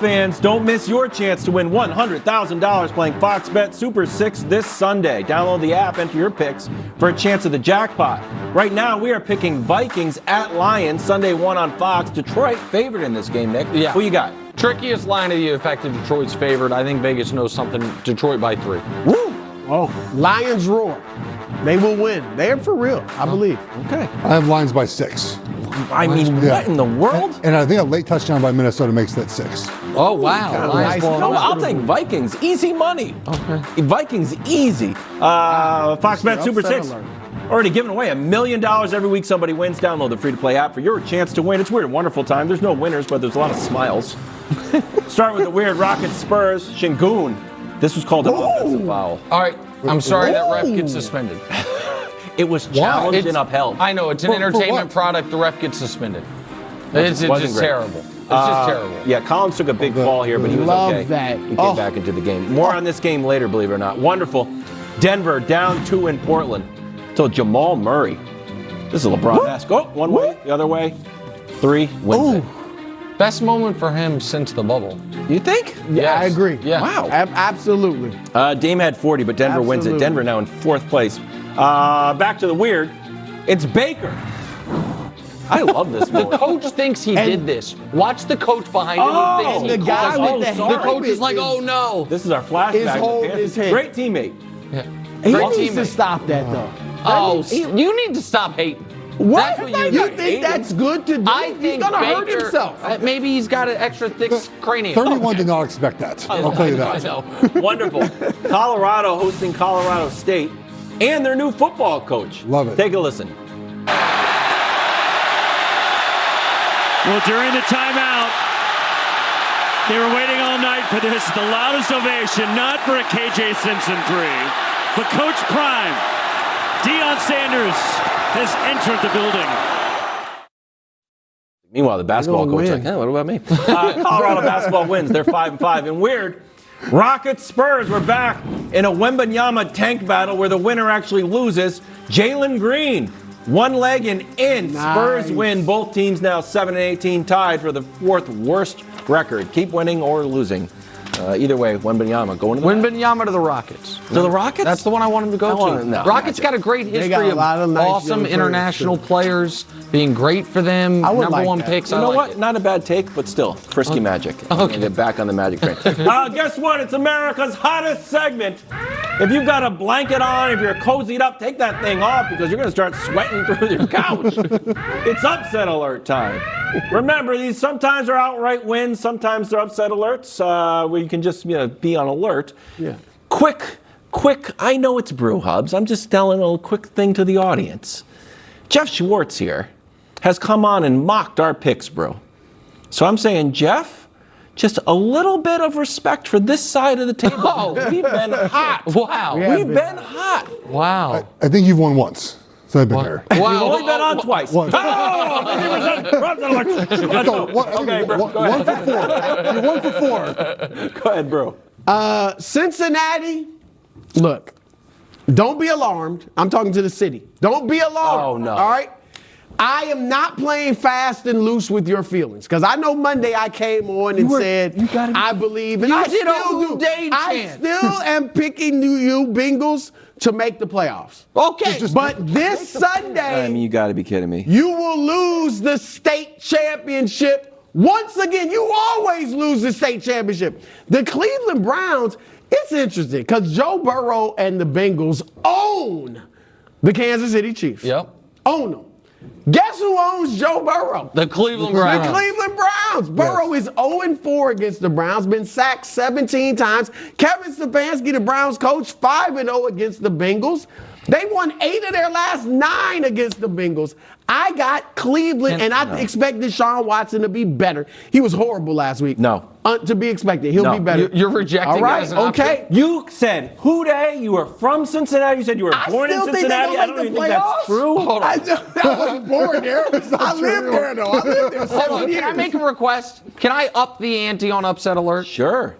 Fans, don't miss your chance to win $100,000 playing Fox Bet Super 6 this Sunday. Download the app, enter your picks for a chance of the jackpot. Right now, we are picking Vikings at Lions, Sunday 1 on Fox. Detroit favored in this game, Nick. Yeah. Who you got? Trickiest line of the effective Detroit's favored. I think Vegas knows something. Detroit by 3. Woo! Oh, Lions roar. They will win. They are for real, I believe. Okay. I have Lions by 6. I mean, what in the world? And I think a late touchdown by Minnesota makes that 6. Oh, wow. Nice. No, I'll take Vikings. Easy money. Okay. Vikings easy. Fox Bet Super 6. Already giving away $1 million every week somebody wins. Download the free-to-play app for your chance to win. It's weird and wonderful time. There's no winners, but there's a lot of smiles. Start with the weird Rockets Spurs. Shingun. This was called an offensive foul. All right. I'm sorry that ref gets suspended. It was challenged and upheld. I know. It's an entertainment product. The ref gets suspended. It's just terrible. It's just terrible. Yeah, Collins took a big fall here, but he was Love okay. that. He came back into the game. More on this game later, believe it or not. Wonderful. Denver down 2 in Portland. Till Jamal Murray. This is LeBron-esque. Oh, one way, the other way. 3 wins it. Best moment for him since the bubble. You think? Yeah, Yes. I agree. Yeah. Wow. Absolutely. Dame had 40, but Denver wins it. Absolutely. Denver now in 4th place. Back to the weird. It's Baker. I love this The moment. coach thinks he did this. Watch the coach behind him. Oh, Who thinks he the guy caused with it. the The coach is like, helmet oh no. This is our flashback. Is holding his head. Great teammate. Yeah. He Great needs to teammate. stop that, though. Oh, you need to stop hating. What? That's what You think that's good to do? I He's think going to hurt Baker, himself. maybe he's got an extra thick cranium. 31 did not expect that. I'll tell you that. I know. Wonderful. Colorado hosting Colorado State and their new football coach. Love it. Take a listen. Well, during the timeout, they were waiting all night for this. The loudest ovation, not for a KJ Simpson 3, but Coach Prime, Deion Sanders, has entered the building. Meanwhile, the basketball coach is like, what about me? Colorado basketball wins. They're 5-5. And weird, Rockets Spurs were back in a Wembanyama tank battle where the winner actually loses. Jalen Green, one leg and in. Nice. Spurs win. Both teams now 7-18, tied for the 4th worst record. Keep winning or losing. Either way, Wembanyama going to the Wembanyama to the Rockets. To the Rockets? That's the one I want him to go to. No, Rockets got a great history got a of lot of nice awesome young players, international too. players being great for them. I would Number like 1 that. picks. You I know like what? it. Not a bad take, but still, frisky magic. Okay. Get back on the magic train. Guess what? It's America's hottest segment. If you've got a blanket on, if you're cozied up, take that thing off because you're going to start sweating through your couch. It's upset alert time. Remember, these sometimes are outright wins, sometimes they're upset alerts where you can just be on alert. Yeah. Quick, I know it's Brew Hubs. I'm just telling a little quick thing to the audience. Jeff Schwartz here has come on and mocked our picks, bro. So I'm saying, Jeff, just a little bit of respect for this side of the table. Oh. We've been hot. Wow. Yeah. We've been hot. Wow. I think you've won once. So I've been here. We've Wow. only been on twice. One. Oh, 50%. Let's go. Okay, bro. Go ahead. 1 for 4. You're 1 for 4. Go ahead, bro. Cincinnati, look, don't be alarmed. I'm talking to the city. Don't be alarmed. Oh, no. All right? I am not playing fast and loose with your feelings because I know Monday I came on and said I believe, and I did a still Who do. Dey I chant. still am picking you Bengals to make the playoffs. Okay. But this Sunday, I mean, you got to be kidding me. you will lose the state championship. Once again, you always lose the state championship. The Cleveland Browns, it's interesting because Joe Burrow and the Bengals own the Kansas City Chiefs. Yep. Own them. Guess who owns Joe Burrow? The Cleveland Browns. The Cleveland Browns. Burrow is 0-4 against the Browns, been sacked 17 times. Kevin Stefanski, the Browns coach, 5-0 against the Bengals. They won 8 of their last 9 against the Bengals. I got Cleveland, and I expect Deshaun Watson to be better. He was horrible last week. No. To be expected. He'll No. be better. You're rejecting All right, it as an okay. option? You said Who Dey. You were from Cincinnati. You said you were born in still think they're Cincinnati. gonna I don't make even the think that's playoffs. true. Hold on. I wasn't born there. I lived there, though. I lived there 7 Hold on. years. Can I make a request? Can I up the ante on upset alert? Sure.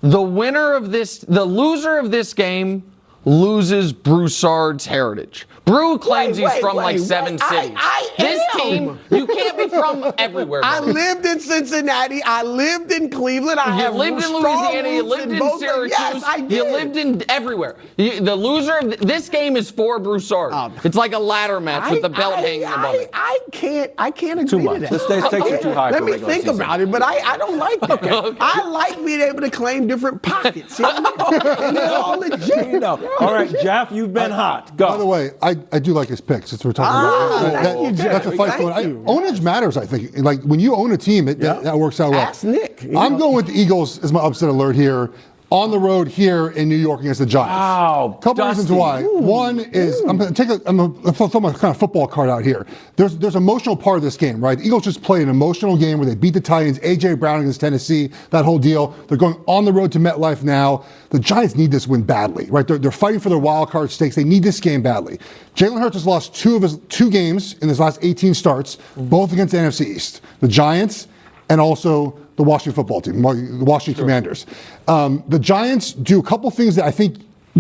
The winner of this, the loser of this game loses Broussard's heritage. Brew claims he's from like 7 cities. This team, you can't be from everywhere. I buddy. lived in Cincinnati. I lived in Cleveland. I You have lived in strong Louisiana. You roots lived in both- Syracuse. Yes, I did. You lived in everywhere. The loser. This game is for Broussard. It's like a ladder match with the belt hanging above it. I can't agree Too to much. that. This takes you too high Let for me regular think season. about it, but I don't like that. Okay. I like being able to claim different pockets. You know? And they're all legit. You know. All right, Jeff, you've been hot. Go. By the way, I do like his picks since we're talking about thank you, Jeff. that's a fight Thank going. you. Ownage matters, I think. Like when you own a team, that works out well. Ask Nick. I'm going with the Eagles as my upset alert here. On the road here in New York against the Giants. Wow, Couple reasons Dusty. why. One is I'm going to throw my kind of football card out here. There's emotional part of this game, right? The Eagles just played an emotional game where they beat the Titans, A.J. Brown against Tennessee, that whole deal. They're going on the road to MetLife now. The Giants need this win badly, right? They're fighting for their wild card stakes. They need this game badly. Jalen Hurts has lost 2 of his 2 games in his last 18 starts, both against the NFC East. The Giants and also the Washington football team, the Washington Commanders. The Giants do a couple things that I think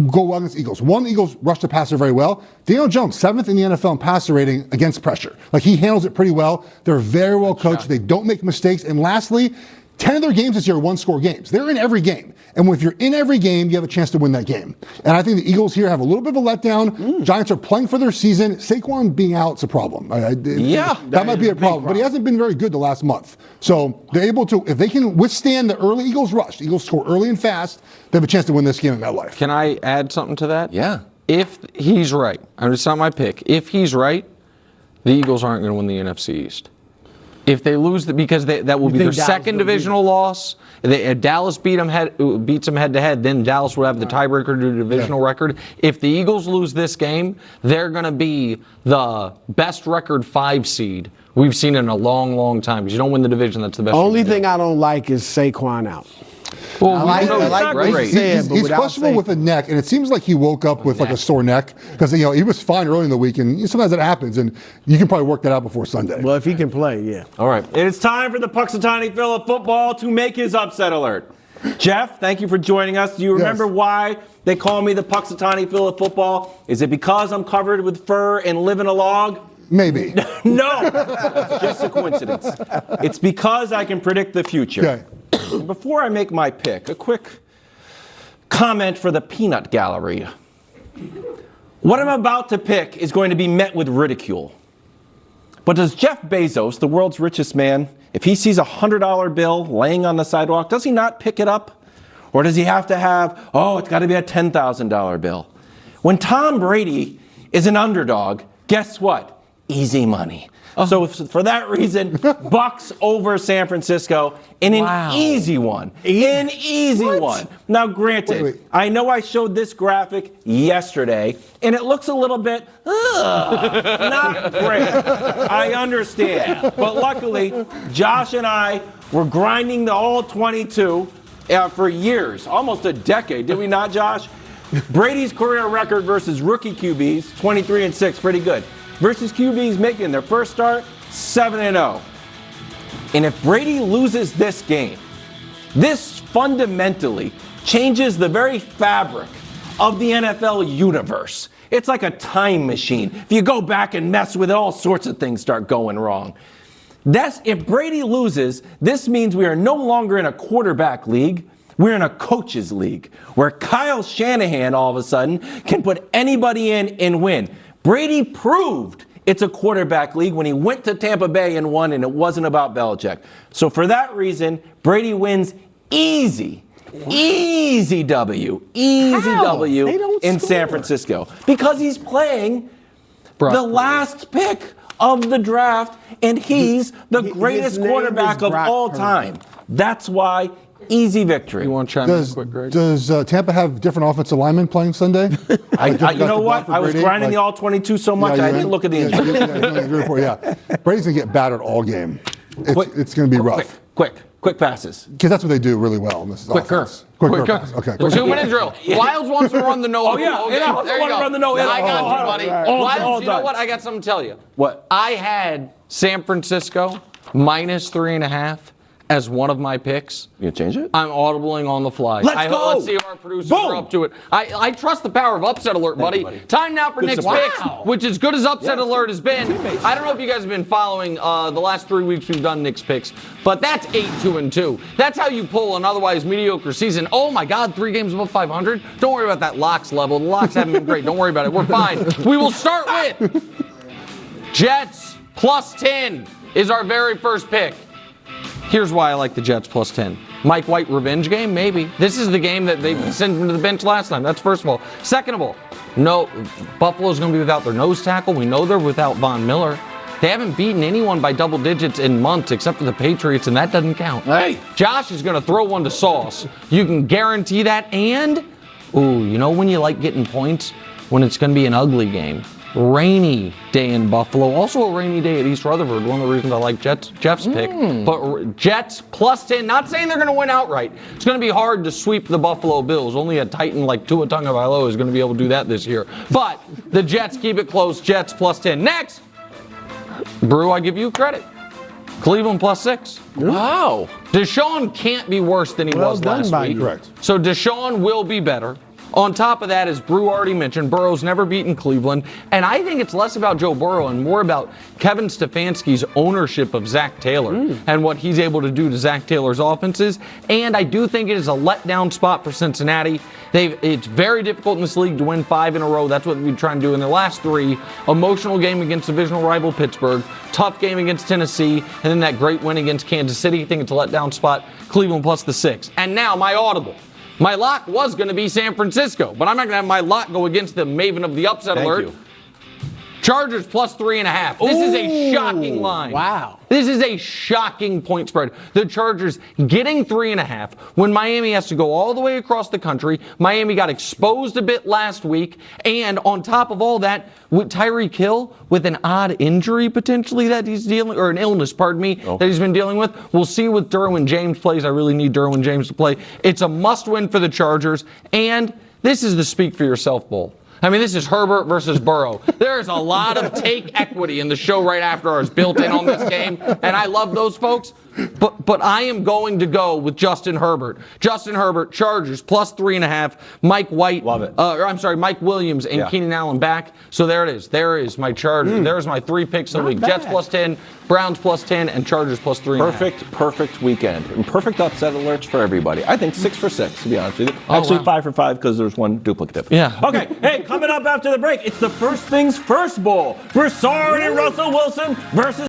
go well against the Eagles. One, the Eagles rush the passer very well. Daniel Jones, 7th in the NFL in passer rating against pressure. Like, he handles it pretty well. They're very well coached. They don't make mistakes. And lastly, 10 of their games this year are 1-score games. They're in every game. And if you're in every game, you have a chance to win that game. And I think the Eagles here have a little bit of a letdown. Giants are playing for their season. Saquon being out is a problem. That might be a problem. But he hasn't been very good the last month. So they're able to, if they can withstand the early Eagles rush, the Eagles score early and fast, they have a chance to win this game in MetLife. Can I add something to that? Yeah. If he's right, it's not my pick. If he's right, the Eagles aren't going to win the NFC East. If they lose, because that will be their second divisional loss. If Dallas beats them head to head, then Dallas will have the tiebreaker to the divisional record. If the Eagles lose this game, they're going to be the best record 5 seed we've seen in a long, long time. Because you don't win the division, that's the best. Only thing I don't like is Saquon out. Well, I like what you said, but He's without questionable with a neck, and it seems like he woke up with like a sore neck because he was fine early in the week, and sometimes that happens, and you can probably work that out before Sunday. Well, if he can play, yeah. All right. It's time for the Puxatawny Phil of football to make his upset alert. Jeff, thank you for joining us. Do you remember why they call me the Puxatawny Phil of football? Is it because I'm covered with fur and live in a log? Maybe. No, it's just a coincidence. It's because I can predict the future. Okay. Before I make my pick, a quick comment for the peanut gallery. What I'm about to pick is going to be met with ridicule. But does Jeff Bezos, the world's richest man, if he sees a $100 bill laying on the sidewalk, does he not pick it up? Or does he have to have, it's got to be a $10,000 bill? When Tom Brady is an underdog, guess what? Easy money. So for that reason, Bucks over San Francisco in an easy one. An easy one. Now, granted, Wait. I know I showed this graphic yesterday, and it looks a little bit, not great. I understand. But luckily, Josh and I were grinding the all 22 for years, almost a decade. Did we not, Josh? Brady's career record versus rookie QBs, 23-6, pretty good. Versus QBs making their first start, 7-0. And if Brady loses this game, this fundamentally changes the very fabric of the NFL universe. It's like a time machine. If you go back and mess with it, all sorts of things start going wrong. If Brady loses, this means we are no longer in a quarterback league. We're in a coaches league where Kyle Shanahan all of a sudden can put anybody in and win. Brady proved it's a quarterback league when he went to Tampa Bay and won, and it wasn't about Belichick. So for that reason, Brady wins easy. Easy W. Easy W in San Francisco. Because he's playing the last pick of the draft, and he's the greatest quarterback of all time. That's why easy victory. You want to chime in quick, Greg? Does Tampa have different offensive linemen playing Sunday? You know what? I was grinding the all 22 so much, I didn't look at the injury. Brady's going to get battered all game. It's going to be rough. Quick passes. Because that's what they do really well in this Quicker. offense. Quicker pass. Okay. 2-minute drill. Wilds wants to run the no. Oh, yeah. There you I want to go. run the no. I got you, buddy. Wilds, you know done. what? I got something to tell you. What? I had San Francisco -3.5 as one of my picks. You gonna change it? I'm audibling on the fly. Let's go. Let's see if our producers Boom. are up to it. I trust the power of upset alert, buddy. Time now for Good Nick's support. picks, which as good as upset alert has been. I don't know if you guys have been following the last 3 weeks we've done Nick's picks, but that's 8-2-2. That's how you pull an otherwise mediocre season. Oh my God, 3 games above 500. Don't worry about that locks level. The locks haven't been great. Don't worry about it. We're fine. We will start with Jets plus 10 is our very first pick. Here's why I like the Jets plus 10. Mike White revenge game? Maybe. This is the game that they sent him to the bench last time. That's first of all. Second of all, no, Buffalo's going to be without their nose tackle. We know they're without Von Miller. They haven't beaten anyone by double digits in months except for the Patriots, and that doesn't count. Hey. Josh is going to throw one to Sauce. You can guarantee that. And, you know when you like getting points? When it's going to be an ugly game. Rainy day in Buffalo. Also a rainy day at East Rutherford. One of the reasons I like Jeff's pick. But Jets plus 10. Not saying they're going to win outright. It's going to be hard to sweep the Buffalo Bills. Only a Titan like Tua Tagovailoa is going to be able to do that this year. But the Jets keep it close. Jets plus 10. Next, Brew, I give you credit. Cleveland plus 6. Wow. Deshaun can't be worse than he was last week. Correct. So Deshaun will be better. On top of that, as Brew already mentioned, Burrow's never beaten Cleveland. And I think it's less about Joe Burrow and more about Kevin Stefanski's ownership of Zach Taylor and what he's able to do to Zach Taylor's offenses. And I do think it is a letdown spot for Cincinnati. It's very difficult in this league to win 5 in a row. That's what we've been trying to do in their last 3. Emotional game against divisional rival Pittsburgh. Tough game against Tennessee. And then that great win against Kansas City. I think it's a letdown spot. Cleveland plus the 6. And now my audible. My lock was going to be San Francisco, but I'm not going to have my lock go against the maven of the upset alert. You. Chargers plus 3.5. This is a shocking line. Wow. This is a shocking point spread. The Chargers getting 3.5 when Miami has to go all the way across the country. Miami got exposed a bit last week. And on top of all that, with Tyreek Hill with an odd injury potentially that he's dealing, or an illness, pardon me, that he's been dealing with. We'll see with Derwin James plays. I really need Derwin James to play. It's a must win for the Chargers. And this is the Speak for Yourself Bowl. I mean, this is Herbert versus Burrow. There's a lot of take equity in the show right after ours built in on this game, and I love those folks. But I am going to go with Justin Herbert. Justin Herbert, Chargers, plus 3.5. Mike White. Love it. Mike Williams and Keenan Allen back. So there it is. There is my Chargers. There's my 3 picks of the week. bad. Jets plus 10, Browns plus 10, and Chargers plus 3.5. Perfect weekend. And perfect upset alerts for everybody. I think 6 for 6, to be honest with you. Actually, 5 for 5 because there's one duplicative. Yeah. Okay, hey, coming up after the break, it's the First Things First Bowl. Broussard and Russell Wilson versus